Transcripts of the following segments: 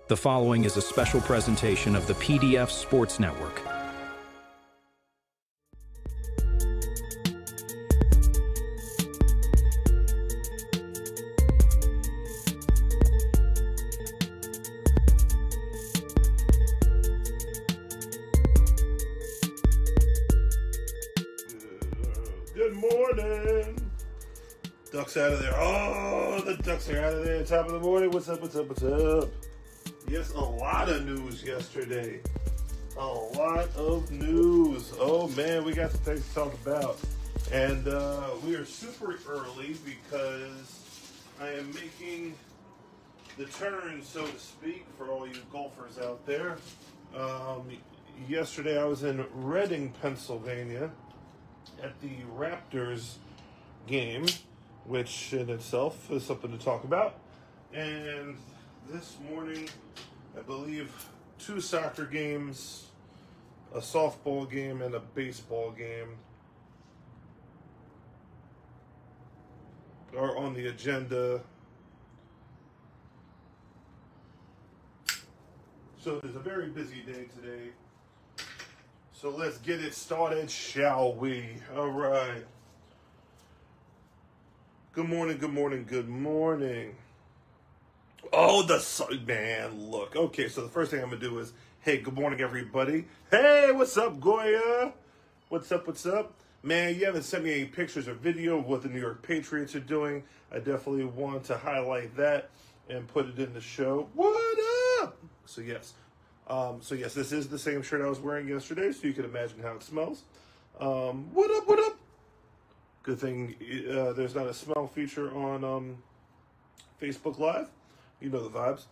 The following is a special presentation of the PDF Sports Network. Good morning. Ducks out of there. Oh, the Ducks are out of there. Top of the morning. What's up, what's up, what's up? Yes, a lot of news yesterday. A lot of news. Oh, man, we got some things to talk about. And we are super early because I am making the turn, so to speak, for all you golfers out there. Yesterday I was in Reading, Pennsylvania at the Raptors game, which in itself is something to talk about. And this morning, I believe 2 soccer games, a softball game, and a baseball game are on the agenda. So it is a very busy day today. So let's get it started, shall we? All right. Good morning, good morning, good morning. Oh, man, look. Okay, so the first thing I'm going to do is, hey, good morning, everybody. Hey, what's up, Goya? What's up, what's up? Man, you haven't sent me any pictures or video of what the New York Patriots are doing. I definitely want to highlight that and put it in the show. What up? So, yes, this is the same shirt I was wearing yesterday, so you can imagine how it smells. What up, what up? Good thing there's not a smell feature on Facebook Live. You know the vibes.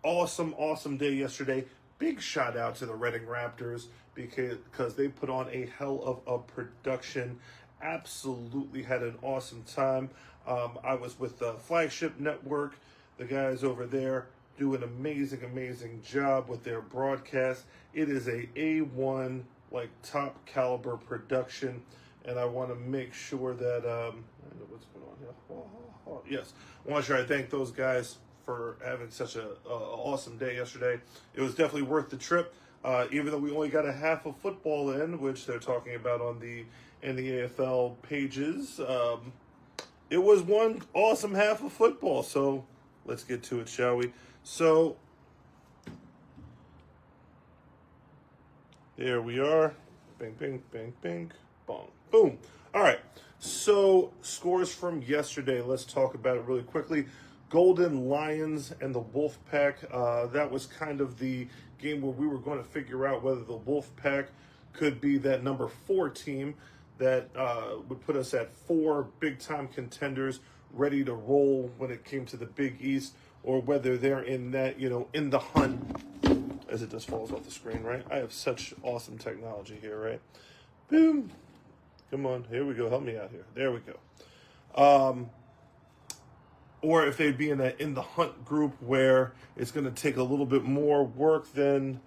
Awesome day yesterday. Big shout out to the Reading Raptors because they put on a hell of a production. Absolutely had an awesome time. I was with the Flagship Network. The guys over there do an amazing job with their broadcast. It is a A1, like, top caliber production. And I want to make sure that, I know what's going on here. Yes, I want to sure I thank those guys for having such an awesome day yesterday. It was definitely worth the trip, even though we only got a half of football in, which they're talking about in the AFL pages. It was one awesome half of football, so let's get to it, shall we? So, there we are. Bing, bing, bing, bing. Bong. Boom. All right. So, scores from yesterday. Let's talk about it really quickly. Golden Lions and the Wolfpack. That was kind of the game where we were going to figure out whether the Wolfpack could be that number 4 team that would put us at 4 big-time contenders ready to roll when it came to the Big East, or whether they're in that, in the hunt, as it just falls off the screen, right? I have such awesome technology here, right? Boom. Come on, here we go. Help me out here. There we go. Or if they'd be in the hunt group where it's going to take a little bit more work than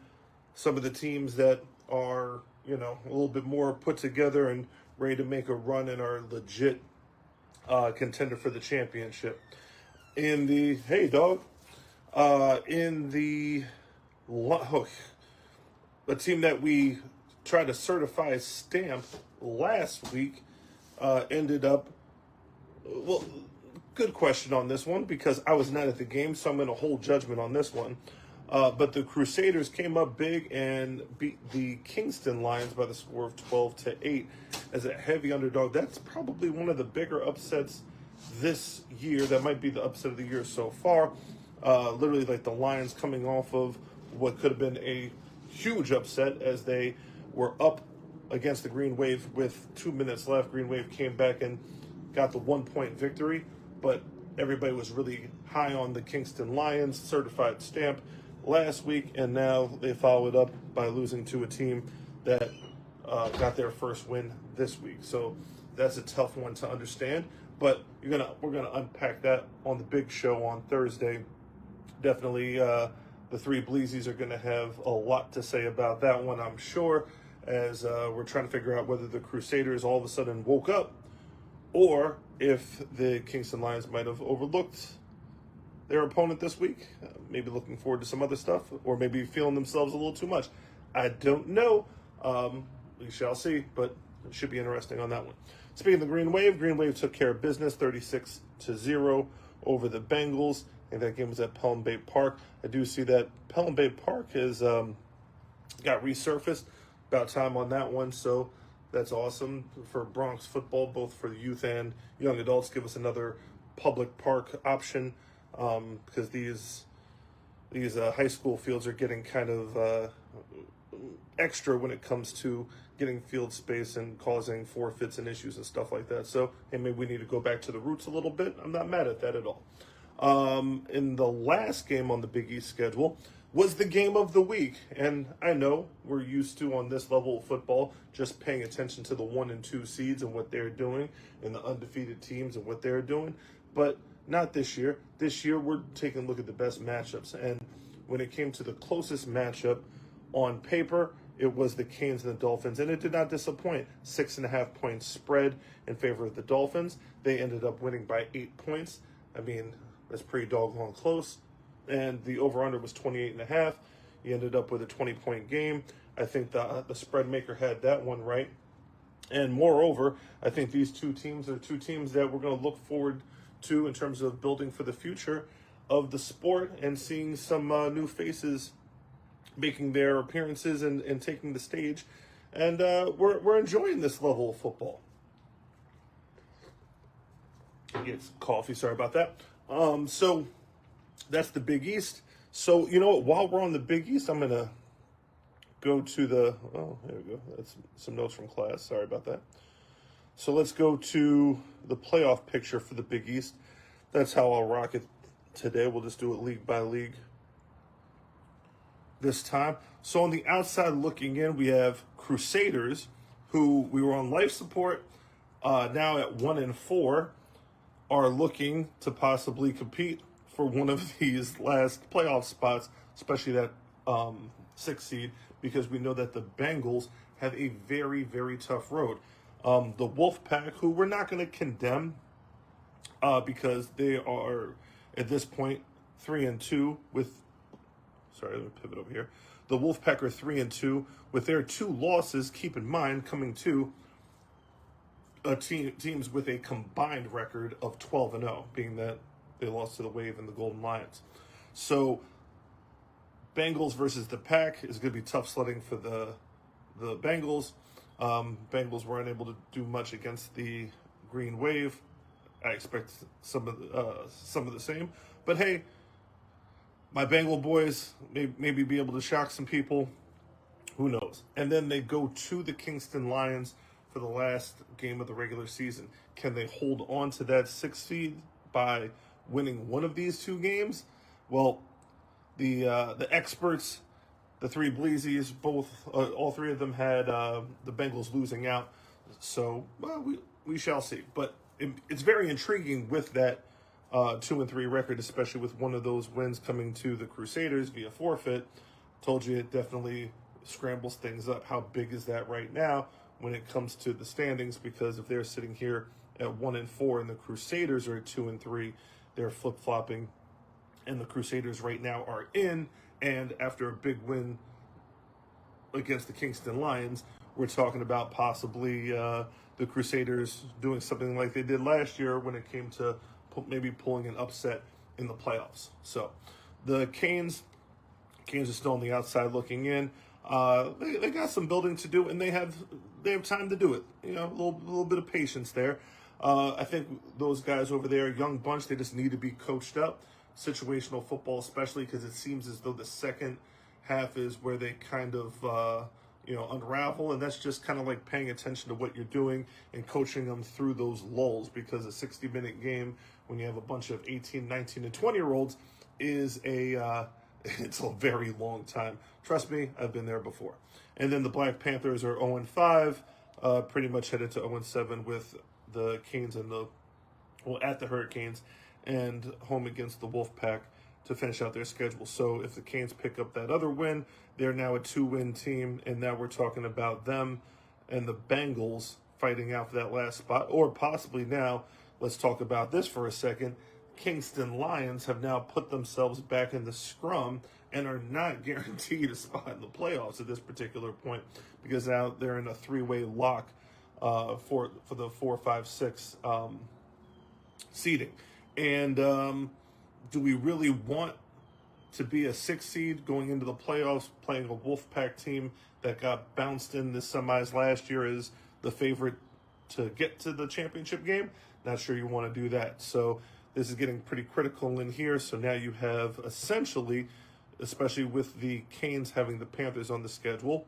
some of the teams that are, a little bit more put together and ready to make a run and are legit contender for the championship. In the a team that we tried to certify a stamp last week ended up, well, good question on this one because I was not at the game, so I'm going to hold judgment on this one. But the Crusaders came up big and beat the Kingston Lions by the score of 12-8 as a heavy underdog. That's probably one of the bigger upsets this year. That might be the upset of the year so far. Literally, like, the Lions coming off of what could have been a huge upset as they were up against the Green Wave with 2 minutes left. Green Wave came back and got the 1-point victory, but everybody was really high on the Kingston Lions certified stamp last week, and now they followed up by losing to a team that got their first win this week. So that's a tough one to understand, but we're gonna unpack that on the big show on Thursday. Definitely, the 3 Bleezys are gonna have a lot to say about that one, I'm sure, as we're trying to figure out whether the Crusaders all of a sudden woke up or if the Kingston Lions might have overlooked their opponent this week. Maybe looking forward to some other stuff, or maybe feeling themselves a little too much. I don't know. We shall see, but it should be interesting on that one. Speaking of the Green Wave took care of business, 36-0 over the Bengals. I think that game was at Pelham Bay Park. I do see that Pelham Bay Park has got resurfaced. About time on that one, so that's awesome for Bronx football, both for the youth and young adults. Give us another public park option, because these high school fields are getting kind of extra when it comes to getting field space and causing forfeits and issues and stuff like that. So, hey, maybe we need to go back to the roots a little bit. I'm not mad at that at all. In the last game on the Big East schedule was the game of the week. And I know we're used to, on this level of football, just paying attention to the 1 and 2 seeds and what they're doing, and the undefeated teams and what they're doing. But not this year. This year, we're taking a look at the best matchups. And when it came to the closest matchup on paper, it was the Canes and the Dolphins, and it did not disappoint. 6.5 points spread in favor of the Dolphins. They ended up winning by 8 points. I mean, that's pretty doggone close. And the over-under was 28.5. You ended up with a 20-point game. I think the spread maker had that one right. And moreover, I think these two teams are two teams that we're going to look forward to in terms of building for the future of the sport and seeing some new faces making their appearances and taking the stage. And we're enjoying this level of football. Get some coffee, sorry about that. So that's the Big East. So, you know what, while we're on the Big East, I'm going to go to there we go. That's some notes from class. Sorry about that. So let's go to the playoff picture for the Big East. That's how I'll rock it today. We'll just do it league by league this time. So on the outside looking in, we have Crusaders, who we were on life support, now at 1-4, are looking to possibly compete for one of these last playoff spots, especially that 6th seed, because we know that the Bengals have a very, very tough road. The Wolfpack, who we're not going to condemn, because they are at this point 3-2 with. Sorry, let me pivot over here. The Wolfpack are 3-2 with their 2 losses. Keep in mind, coming to teams with a combined record of 12-0, being that they lost to the Wave and the Golden Lions. So, Bengals versus the Pack is going to be tough sledding for the Bengals. Bengals were unable to do much against the Green Wave. I expect some of the same, but hey, my Bengal boys maybe be able to shock some people. Who knows? And then they go to the Kingston Lions for the last game of the regular season. Can they hold on to that 6th seed by winning one of these 2 games? Well, the experts, the 3 Bleezys, all 3 of them had the Bengals losing out. So we shall see. But it's very intriguing with that 2-3 record, especially with one of those wins coming to the Crusaders via forfeit. Told you it definitely scrambles things up. How big is that right now when it comes to the standings? Because if they're sitting here at 1-4 and the Crusaders are at 2-3, they're flip-flopping, and the Crusaders right now are in. And after a big win against the Kingston Lions, we're talking about possibly the Crusaders doing something like they did last year when it came to maybe pulling an upset in the playoffs. So the Canes are still on the outside looking in. They got some building to do, and they have time to do it. You know, a little bit of patience there. I think those guys over there, young bunch, they just need to be coached up. Situational football, especially because it seems as though the second half is where they kind of unravel, and that's just kind of like paying attention to what you're doing and coaching them through those lulls, because a 60-minute game when you have a bunch of 18, 19, and 20-year-olds is it's a very long time. Trust me, I've been there before. And then the Black Panthers are 0-5, pretty much headed to 0-7 with the Canes and at the Hurricanes and home against the Wolfpack to finish out their schedule. So if the Canes pick up that other win, they're now a 2-win team, and now we're talking about them and the Bengals fighting out for that last spot. Or possibly now, let's talk about this for a second, Kingston Lions have now put themselves back in the scrum and are not guaranteed a spot in the playoffs at this particular point, because now they're in a three-way lock for the 4, 5, 6 seeding. And do we really want to be a 6 seed going into the playoffs, playing a Wolfpack team that got bounced in the semis last year as the favorite to get to the championship game? Not sure you want to do that. So this is getting pretty critical in here. So now you have essentially, especially with the Canes having the Panthers on the schedule,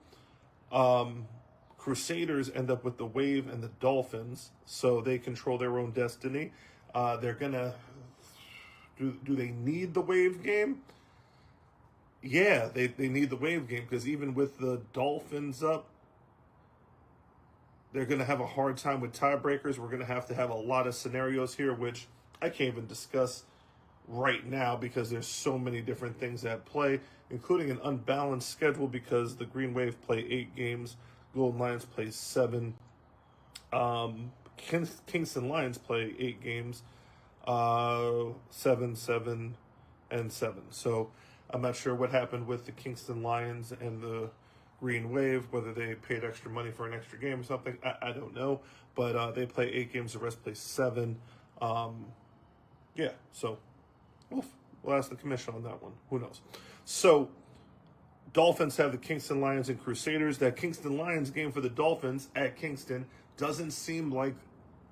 Crusaders end up with the Wave and the Dolphins, so they control their own destiny. They're gonna do they need the Wave game? Yeah, they need the Wave game, because even with the Dolphins up, they're going to have a hard time with tiebreakers. We're going to have a lot of scenarios here, which I can't even discuss right now because there's so many different things at play, including an unbalanced schedule because the Green Wave play 8 games, Golden Lions play 7, Kingston Lions play 8 games, 7, 7, and 7. So I'm not sure what happened with the Kingston Lions and the Green Wave, whether they paid extra money for an extra game or something. I don't know. But they play 8 games, the rest play 7. Yeah, so we'll ask the commission on that one. Who knows? So Dolphins have the Kingston Lions and Crusaders. That Kingston Lions game for the Dolphins at Kingston doesn't seem like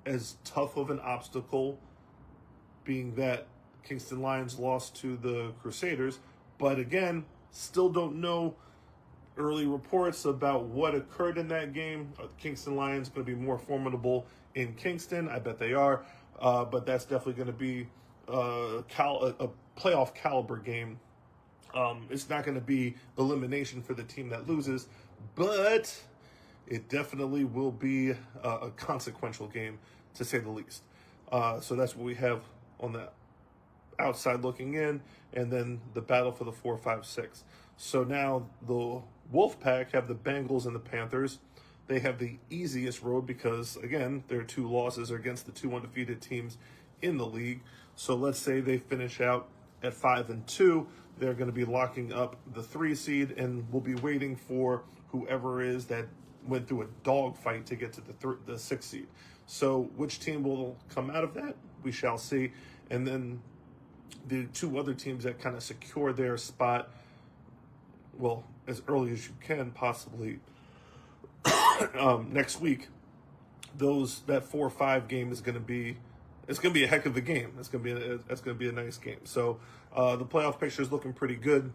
as tough of an obstacle, being that Kingston Lions lost to the Crusaders. But again, still don't know early reports about what occurred in that game. Are the Kingston Lions going to be more formidable in Kingston? I bet they are. But that's definitely going to be a playoff caliber game. It's not going to be elimination for the team that loses, but it definitely will be a consequential game, to say the least. So that's what we have on that outside looking in, and then the battle for the 4, 5, 6. So now the Wolfpack have the Bengals and the Panthers. They have the easiest road because, again, their 2 losses are against the 2 undefeated teams in the league. So let's say they finish out at 5-2. They're going to be locking up the 3 seed, and we'll be waiting for whoever is that went through a dogfight to get to the 6 seed. So which team will come out of that? We shall see. And then the 2 other teams that kind of secure their spot, well, as early as you can possibly next week, that 4-5 game is going to be, it's going to be a heck of a game. That's going to be a nice game. So the playoff picture is looking pretty good,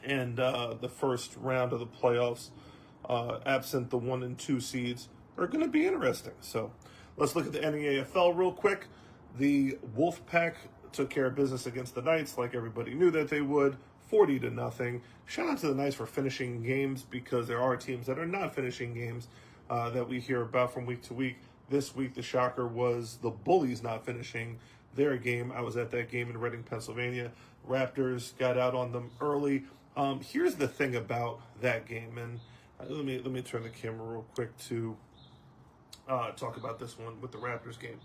and the first round of the playoffs, absent the 1 and 2 seeds, are going to be interesting. So let's look at the NEAFL real quick. The Wolfpack took care of business against the Knights like everybody knew that they would, 40-0. Shout out to the Knights for finishing games, because there are teams that are not finishing games that we hear about from week to week. This week, the shocker was the Bullies not finishing their game. I was at that game in Reading, Pennsylvania. Raptors got out on them early. Here's the thing about that game, and let me turn the camera real quick to talk about this one with the Raptors game.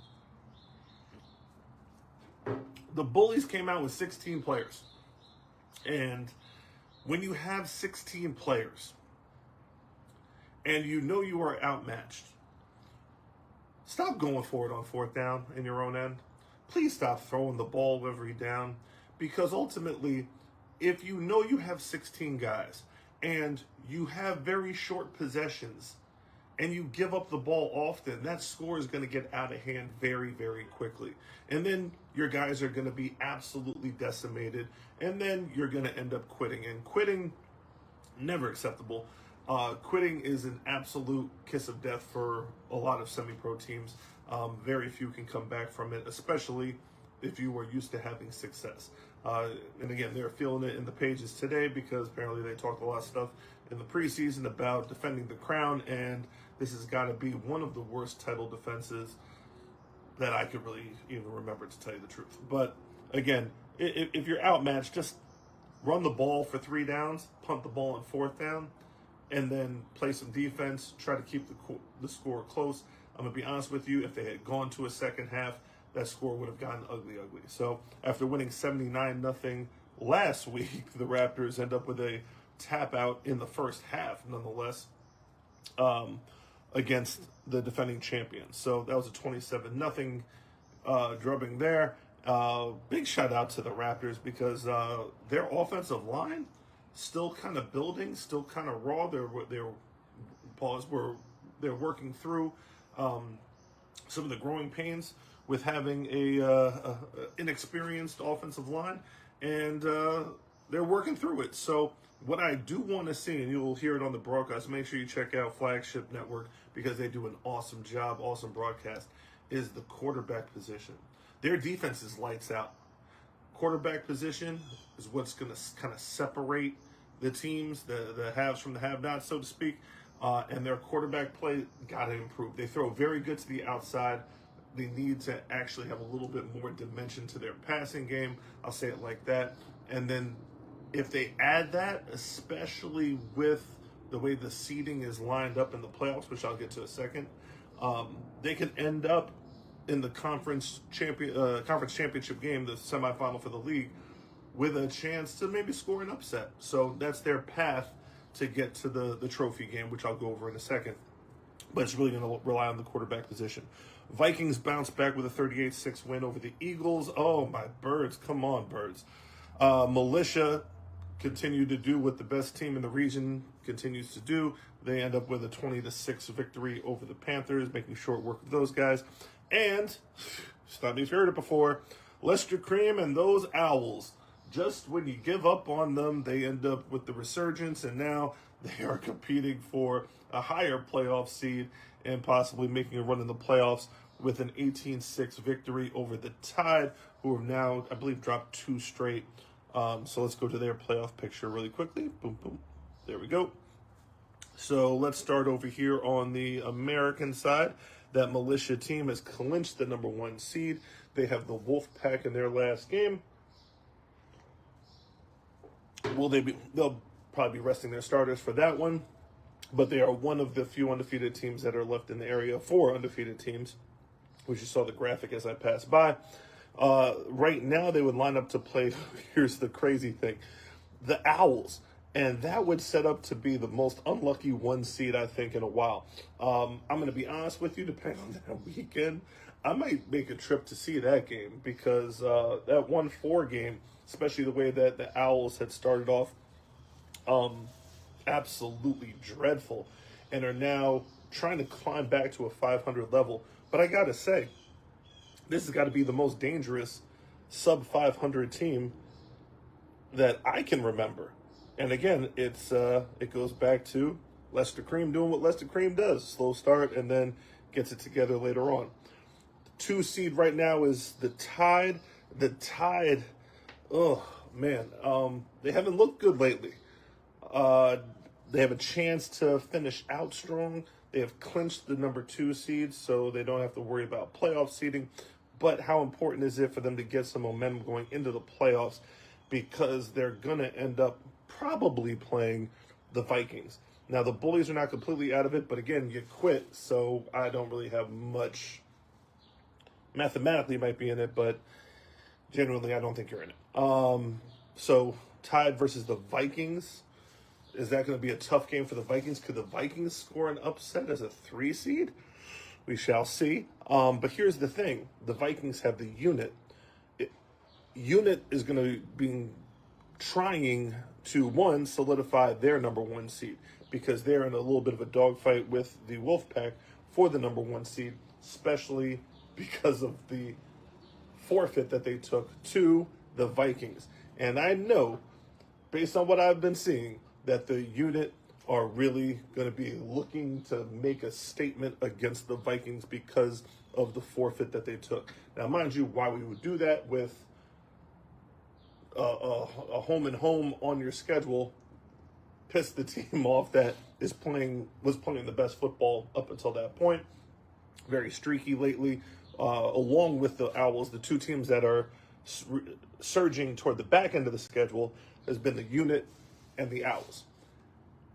The Bullies came out with 16 players. And when you have 16 players and you know you are outmatched, stop going for it on 4th down in your own end. Please stop throwing the ball every down, because ultimately, if you know you have 16 guys and you have very short possessions and you give up the ball often, that score is going to get out of hand very, very quickly. And then your guys are going to be absolutely decimated, and then you're going to end up quitting. And quitting, never acceptable. Quitting is an absolute kiss of death for a lot of semi-pro teams. Very few can come back from it, especially if you were used to having success. And again, they're feeling it in the pages today, because apparently they talked a lot of stuff in the preseason about defending the crown, and this has got to be one of the worst title defenses that I could really even remember, to tell you the truth. But again, if you're outmatched, just run the ball for 3 downs, punt the ball on 4th down, and then play some defense, try to keep the score close. I'm going to be honest with you, if they had gone to a second half, that score would have gotten ugly. So after winning 79-0 last week, the Raptors end up with a tap out in the first half, nonetheless, against the defending champions. So that was a 27-0 drubbing there. Big shout out to the Raptors because their offensive line still kind of building, still kind of raw. They're working through some of the growing pains with having a inexperienced offensive line, and they're working through it. So what I do want to see, and you'll hear it on the broadcast, make sure you check out Flagship Network because they do an awesome job, awesome broadcast, is the quarterback position. Their defense is lights out. Quarterback position is what's going to kind of separate the teams, the haves from the have-nots, so to speak. And their quarterback play got to improve. They throw very good to the outside. They need to actually have a little bit more dimension to their passing game. I'll say it like that. And then if they add that, especially with the way the seeding is lined up in the playoffs, which I'll get to in a second, they can end up in the conference championship game, the semifinal for the league, with a chance to maybe score an upset. So that's their path to get to the trophy game, which I'll go over in a second. But it's really going to rely on the quarterback position. Vikings bounce back with a 38-6 win over the Eagles. Oh, my birds. Come on, birds. Militia continue to do what the best team in the region continues to do. They end up with a 20-6 victory over the Panthers, making short work of those guys. And, stop me if you heard it before, Lester Cream and those Owls. Just when you give up on them, they end up with the resurgence, and now they are competing for a higher playoff seed and possibly making a run in the playoffs with an 18-6 victory over the Tide, who have now, I believe, dropped 2 straight. So let's go to their playoff picture really quickly. Boom, boom. There we go. So let's start over here on the American side. That Militia team has clinched the number 1 seed. They have the Wolfpack in their last game. They'll probably be resting their starters for that one, but they are one of the few undefeated teams that are left in the area. 4 undefeated teams, which you saw the graphic as I passed by. Right now, they would line up to play, here's the crazy thing, the Owls. And that would set up to be the most unlucky 1 seed, I think, in a while. I'm going to be honest with you, depending on that weekend, I might make a trip to see that game because that 1-4 game, especially the way that the Owls had started off absolutely dreadful and are now trying to climb back to a 500 level. But I got to say, this has got to be the most dangerous sub-500 team that I can remember. And again, it goes back to Lester Cream doing what Lester Cream does. Slow start and then gets it together later on. The 2 seed right now is the Tide. The Tide, oh, man, they haven't looked good lately. They have a chance to finish out strong. They have clinched the number 2 seed, so they don't have to worry about playoff seeding. But how important is it for them to get some momentum going into the playoffs? Because they're going to end up probably playing the Vikings. Now, the Bullies are not completely out of it, but again, you quit, so I don't really have much. Mathematically might be in it, but genuinely, I don't think you're in it. So, Tide versus the Vikings. Is that going to be a tough game for the Vikings? Could the Vikings score an upset as a 3 seed? We shall see. But here's the thing. The Vikings have the unit. Unit is going to be trying to, 1, solidify their number 1 seed because they're in a little bit of a dogfight with the Wolfpack for the number 1 seed, especially because of the forfeit that they took to the Vikings. And I know, based on what I've been seeing, that the unit are really going to be looking to make a statement against the Vikings because of the forfeit that they took. Now, mind you, why we would do that with a home and home on your schedule pissed the team off that was playing the best football up until that point. Very streaky lately. Along with the Owls, the 2 teams that are surging toward the back end of the schedule has been the unit and the Owls.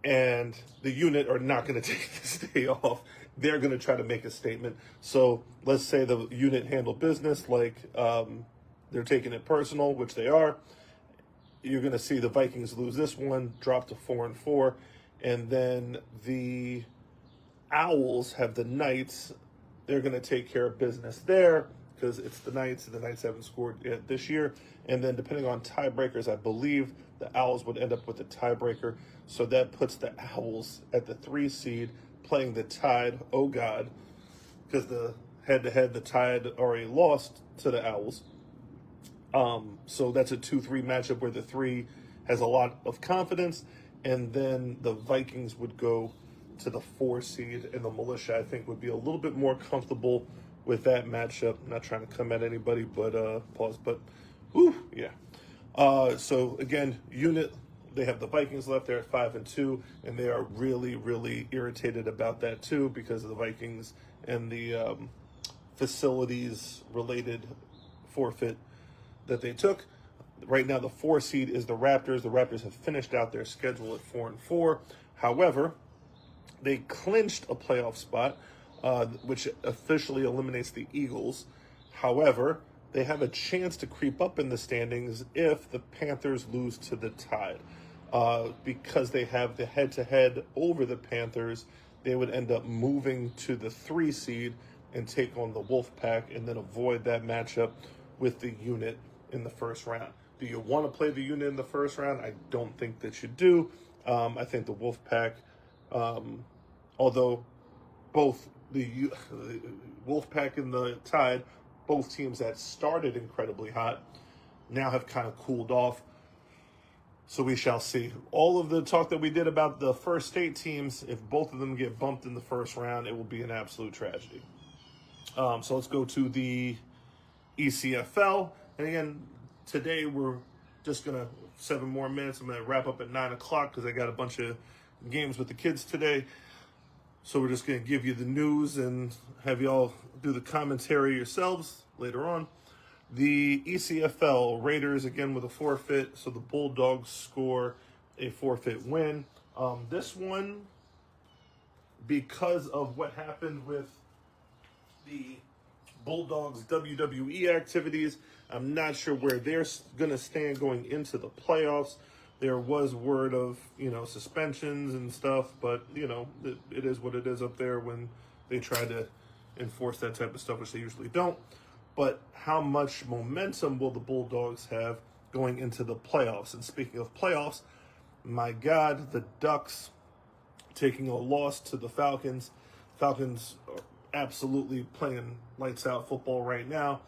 And the unit are not going to take this day off. they're going to try to make a statement. So let's say the unit handled business like they're taking it personal, which they are. You're going to see the Vikings lose this one, drop to 4-4, and then the Owls have the Knights. They're going to take care of business there because it's the Knights, and the Knights haven't scored yet this year. And then depending on tiebreakers, I believe the Owls would end up with a tiebreaker. So that puts the Owls at the 3 seed playing the Tide. Oh, God. Because the head-to-head, the Tide already lost to the Owls. So that's a 2-3 matchup where the 3 has a lot of confidence. And then the Vikings would go to the 4 seed, and the Militia, I think, would be a little bit more comfortable with that matchup. I'm not trying to come at anybody, but pause. But, whew, yeah. So again, unit, they have the Vikings left there at 5-2, and they are really, really irritated about that too because of the Vikings and the facilities related forfeit that they took. Right now, the 4 seed is the Raptors. The Raptors have finished out their schedule at 4-4. However, they clinched a playoff spot, which officially eliminates the Eagles. However, they have a chance to creep up in the standings if the Panthers lose to the Tide. Because they have the head-to-head over the Panthers, they would end up moving to the 3 seed and take on the Wolfpack and then avoid that matchup with the unit in the first round. Do you want to play the unit in the first round? I don't think that you do. I think the Wolfpack, although both the Wolfpack and the Tide, both teams that started incredibly hot, now have kind of cooled off. So we shall see. All of the talk that we did about the first 8 teams, if both of them get bumped in the first round, it will be an absolute tragedy. So let's go to the ECFL. And again, today we're just going to 7 more minutes. I'm going to wrap up at 9 o'clock because I got a bunch of games with the kids today. So we're just going to give you the news and have y'all do the commentary yourselves later on. The ECFL, Raiders again with a forfeit. So the Bulldogs score a forfeit win. This one, because of what happened with the Bulldogs WWE activities, I'm not sure where they're going to stand going into the playoffs. There was word of, suspensions and stuff, but, it is what it is up there when they try to enforce that type of stuff, which they usually don't. But how much momentum will the Bulldogs have going into the playoffs? And speaking of playoffs, my God, the Ducks taking a loss to the Falcons. Falcons are absolutely playing lights out football right now.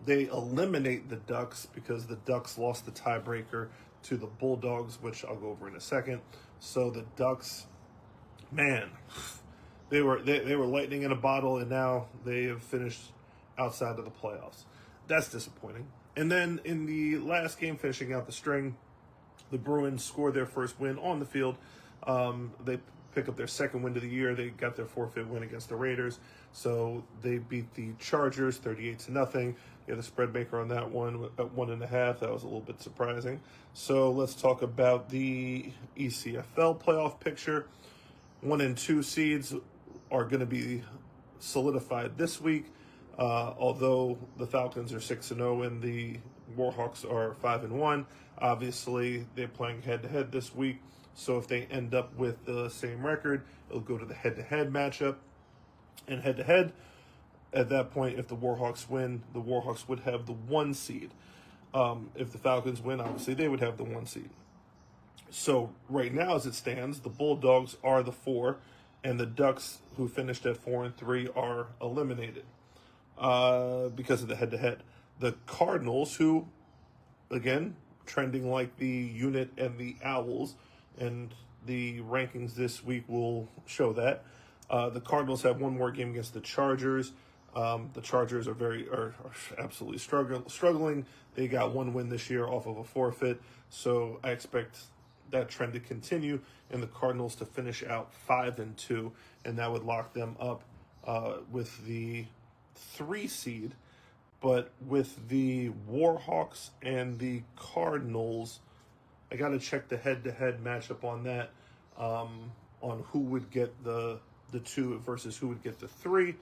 They eliminate the Ducks because the Ducks lost the tiebreaker to the Bulldogs, which I'll go over in a second. So the Ducks, man, they were lightning in a bottle, and now they have finished outside of the playoffs. That's disappointing. And then in the last game, finishing out the string, the Bruins scored their first win on the field. They pick up their second win of the year. They got their forfeit win against the Raiders. So they beat the Chargers 38-0. Yeah, the spread maker on that one at 1.5. That was a little bit surprising. So let's talk about the ECFL playoff picture. 1 and 2 seeds are going to be solidified this week. Although the Falcons are 6-0 and the Warhawks are 5-1, obviously they're playing head-to-head this week. So if they end up with the same record, it'll go to the head-to-head matchup. And head-to-head, at that point, if the Warhawks win, the Warhawks would have the 1 seed. If the Falcons win, obviously they would have the 1 seed. So right now, as it stands, the Bulldogs are the 4, and the Ducks, who finished at 4-3, are eliminated because of the head-to-head. The Cardinals, who, again, trending like the unit and the Owls, and the rankings this week will show that. The Cardinals have 1 more game against the Chargers. The Chargers are absolutely struggling. They got 1 win this year off of a forfeit, so I expect that trend to continue and the Cardinals to finish out 5-2, and that would lock them up with the 3 seed. But with the Warhawks and the Cardinals, I got to check the head-to-head matchup on that, on who would get the the 2 versus who would get the 3.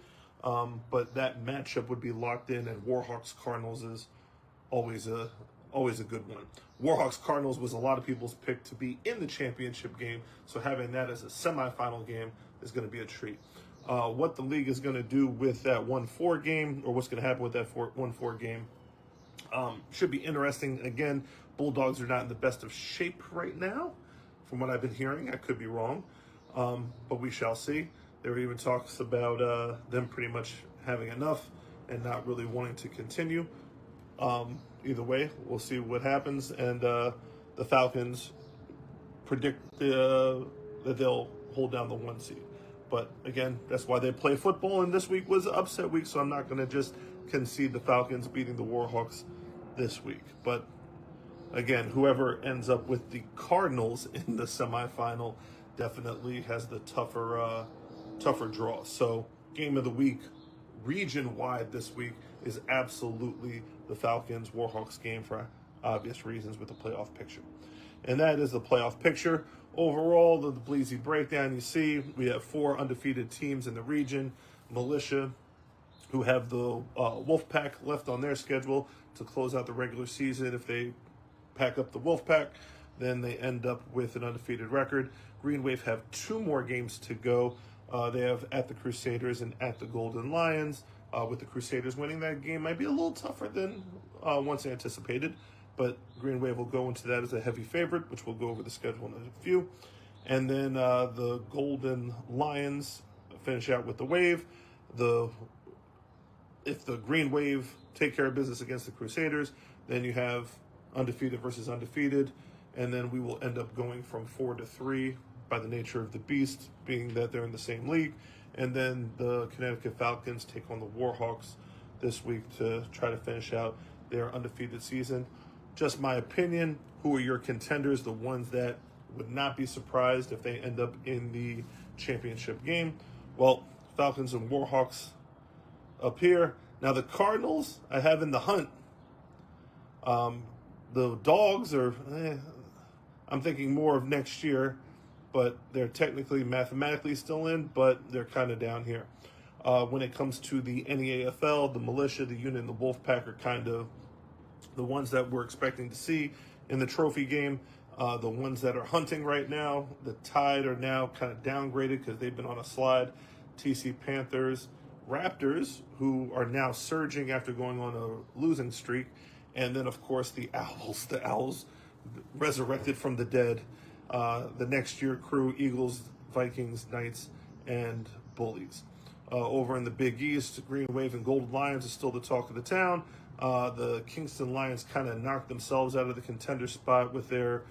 But that matchup would be locked in, and Warhawks Cardinals is always a good one. Warhawks Cardinals was a lot of people's pick to be in the championship game, so having that as a semifinal game is going to be a treat. What the league is going to do with that 1-4 game, or what's going to happen with that 1-4 game, should be interesting. Again, Bulldogs are not in the best of shape right now, from what I've been hearing. I could be wrong, but we shall see. There were even talks about them pretty much having enough and not really wanting to continue. Either way, we'll see what happens. And the Falcons predict that they'll hold down the 1 seed. But again, that's why they play football. And this week was an upset week, so I'm not going to just concede the Falcons beating the Warhawks this week. But again, whoever ends up with the Cardinals in the semifinal definitely has the tougher draw. So game of the week, region-wide this week, is absolutely the Falcons Warhawks game for obvious reasons with the playoff picture. And that is the playoff picture. Overall, the Bleezy breakdown, you see, we have 4 undefeated teams in the region. Militia, who have the Wolfpack left on their schedule to close out the regular season. If they pack up the Wolfpack, then they end up with an undefeated record. Green Wave have 2 more games to go. They have at the Crusaders and at the Golden Lions. With the Crusaders winning that game, might be a little tougher than once anticipated. But Green Wave will go into that as a heavy favorite, which we'll go over the schedule in a few. And then the Golden Lions finish out with the Wave. If the Green Wave take care of business against the Crusaders, then you have undefeated versus undefeated. And then we will end up going from 4 to 3 by the nature of the beast, being that they're in the same league. And then the Connecticut Falcons take on the Warhawks this week to try to finish out their undefeated season. Just my opinion. Who are your contenders, the ones that would not be surprised if they end up in the championship game? Well, Falcons and Warhawks up here. Now the Cardinals I have in the hunt. The Dogs are, I'm thinking more of next year, but they're technically mathematically still in, but they're kind of down here. When it comes to the NEAFL, the Militia, the Unit, and the Wolfpack are kind of the ones that we're expecting to see in the trophy game. The ones that are hunting right now, the Tide are now kind of downgraded because they've been on a slide. TC Panthers, Raptors, who are now surging after going on a losing streak. And then, of course, the Owls resurrected from the dead. The next year crew, Eagles, Vikings, Knights, and Bullies. Over in the Big East, Green Wave and Golden Lions is still the talk of the town. The Kingston Lions kind of knocked themselves out of the contender spot with their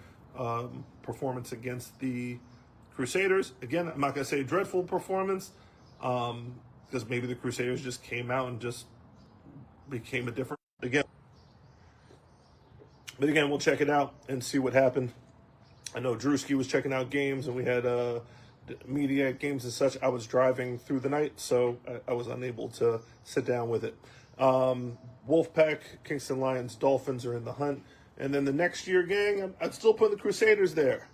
performance against the Crusaders. Again, I'm not going to say dreadful performance, because maybe the Crusaders just came out and just became a different again. But again, we'll check it out and see what happened. I know Drewski was checking out games, and we had media games and such. I was driving through the night, so I was unable to sit down with it. Wolfpack, Kingston Lions, Dolphins are in the hunt. And then the next year, gang, I'd still put the Crusaders there.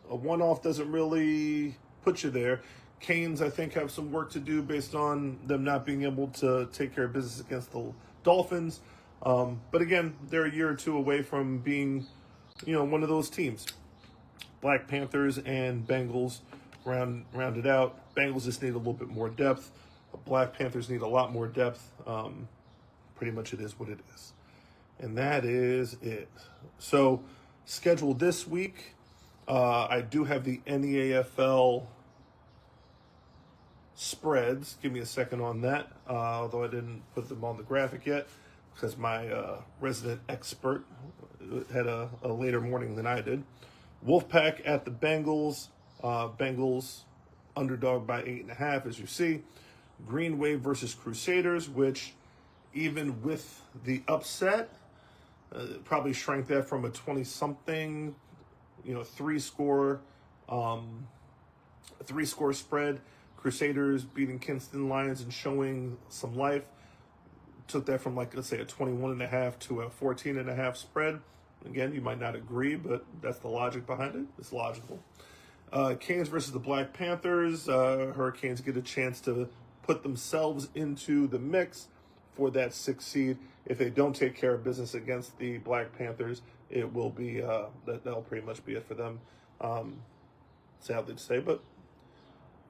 A one-off doesn't really put you there. Canes, I think, have some work to do based on them not being able to take care of business against the Dolphins. But again, they're a year or two away from being, one of those teams. Black Panthers and Bengals rounded out. Bengals just need a little bit more depth. Black Panthers need a lot more depth. Pretty much it is what it is. And that is it. So, scheduled this week, I do have the NEAFL spreads. Give me a second on that, although I didn't put them on the graphic yet because my resident expert had a later morning than I did. Wolfpack at the Bengals. Bengals underdog by 8.5, as you see. Green Wave versus Crusaders, which even with the upset, probably shrank that from a 20-something, three-score spread. Crusaders beating Kingston Lions and showing some life. Took that from, let's say, a 21.5 to a 14.5 spread. Again, you might not agree, but that's the logic behind it. It's logical. Canes versus the Black Panthers. Hurricanes get a chance to put themselves into the mix for that 6th seed. If they don't take care of business against the Black Panthers, it will be that'll pretty much be it for them. Sadly to say, but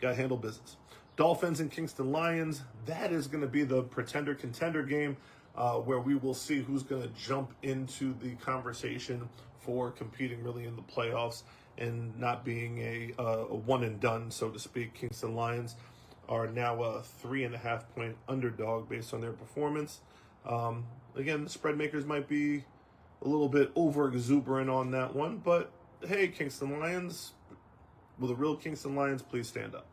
got to handle business. Dolphins and Kingston Lions. That is going to be the pretender-contender game where we will see who's going to jump into the conversation for competing really in the playoffs and not being a one and done, so to speak. Kingston Lions are now a 3.5-point underdog based on their performance. Again, the spread makers might be a little bit over exuberant on that one, but hey, Kingston Lions, will the real Kingston Lions please stand up?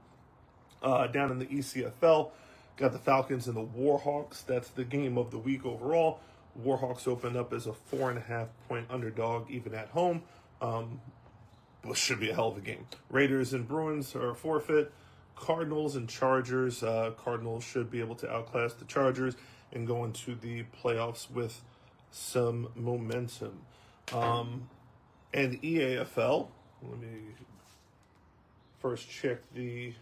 Down in the ECFL, got the Falcons and the Warhawks. That's the game of the week overall. Warhawks opened up as a 4.5-point underdog, even at home. Which should be a hell of a game. Raiders and Bruins are a forfeit. Cardinals and Chargers. Cardinals should be able to outclass the Chargers and go into the playoffs with some momentum. And EAFL, let me first check the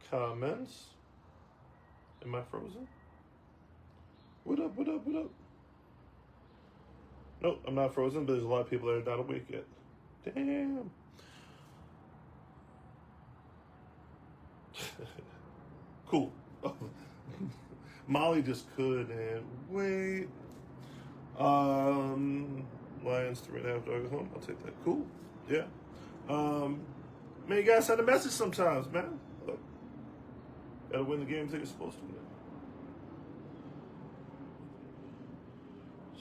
comments. Am I frozen? What up, what up, what up? Nope, I'm not frozen, but there's a lot of people that are not awake yet. Damn. Cool. Molly just couldn't wait. Lions 3.5 dog at home. I'll take that. Cool. Yeah. Man, you gotta send a message sometimes, man. Look, gotta win the games that you're supposed to win.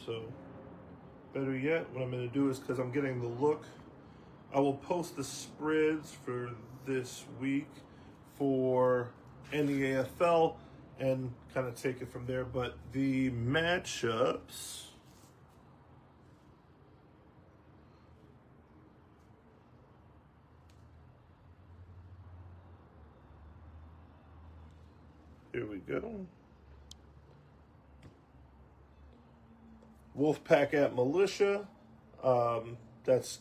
So, better yet, what I'm gonna do is, because I'm getting the look, I will post the spreads for this week for NEAFL and kind of take it from there. But the matchups, here we go. Wolfpack at Militia. That's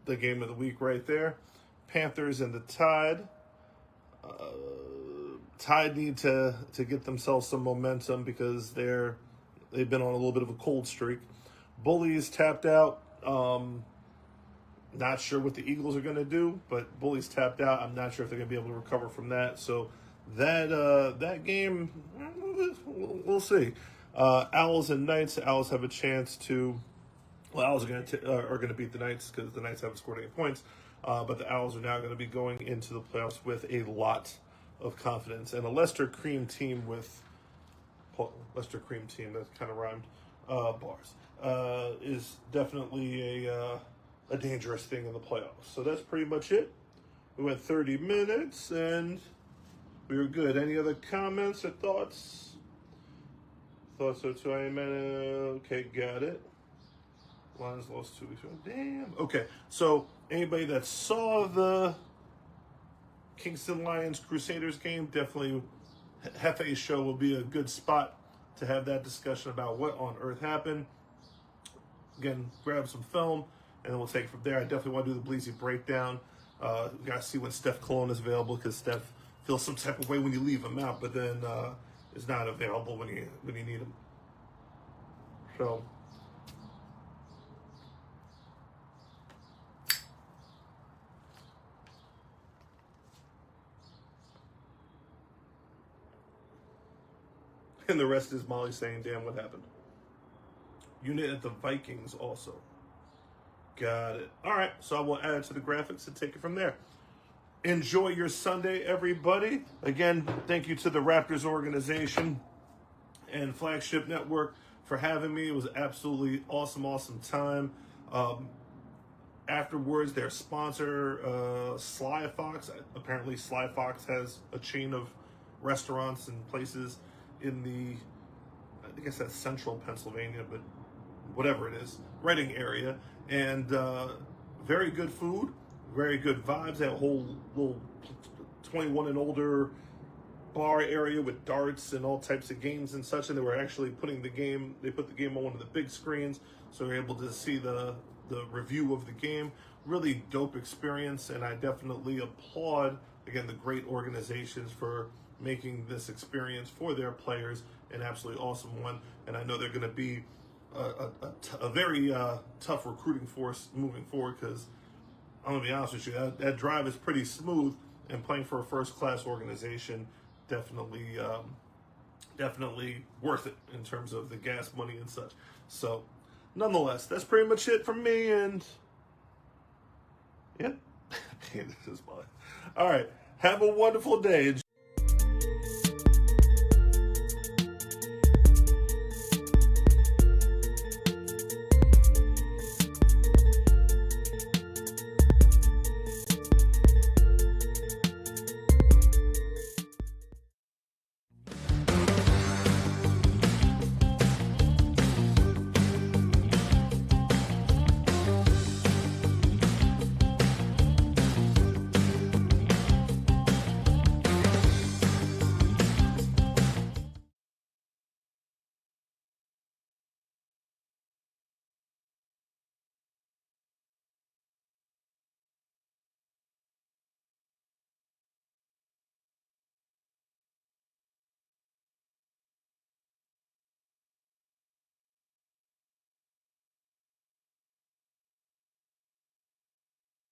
the game of the week right there. Panthers and the Tide. Tide need to get themselves some momentum because they've been on a little bit of a cold streak. Bullies tapped out. Not sure what the Eagles are going to do, but Bullies tapped out. I'm not sure if they're going to be able to recover from that. So that game, we'll see. Owls and Knights. Owls have a chance to. Well, Owls are going to beat the Knights because the Knights haven't scored any points. But the Owls are now going to be going into the playoffs with a lot of confidence. And a Leicester Cream team that kind of rhymed, bars, is definitely a dangerous thing in the playoffs. So that's pretty much it. We went 30 minutes and we were good. Any other comments or thoughts? Thoughts or two? Okay, got it. Lions lost 2 weeks ago. Damn. Okay, so anybody that saw the Kingston Lions Crusaders game, definitely Hefe's show will be a good spot to have that discussion about what on earth happened. Again, grab some film, and then we'll take it from there. I definitely want to do the Bleezy breakdown. We got to see when Steph Cologne is available because Steph feels some type of way when you leave him out, but then is not available when you need him. So. And the rest is Molly saying, damn, what happened? Unit at the Vikings also. Got it. All right, so I will add it to the graphics and take it from there. Enjoy your Sunday, everybody. Again, thank you to the Raptors organization and Flagship Network for having me. It was absolutely awesome time. Afterwards, their sponsor, Sly Fox. Apparently, Sly Fox has a chain of restaurants and places in I think I said central Pennsylvania, but whatever it is, Reading area, and very good food, very good vibes. They have a whole little 21 and older bar area with darts and all types of games and such, and they were actually put the game on one of the big screens, so we were able to see the the review of the game. Really dope experience, and I definitely applaud, again, the great organizations for making this experience for their players an absolutely awesome one. And I know they're going to be a very tough recruiting force moving forward, because I'm going to be honest with you, that drive is pretty smooth, and playing for a first-class organization definitely worth it in terms of the gas money and such. So, nonetheless, that's pretty much it from me, and yeah, this is fun. All right, have a wonderful day.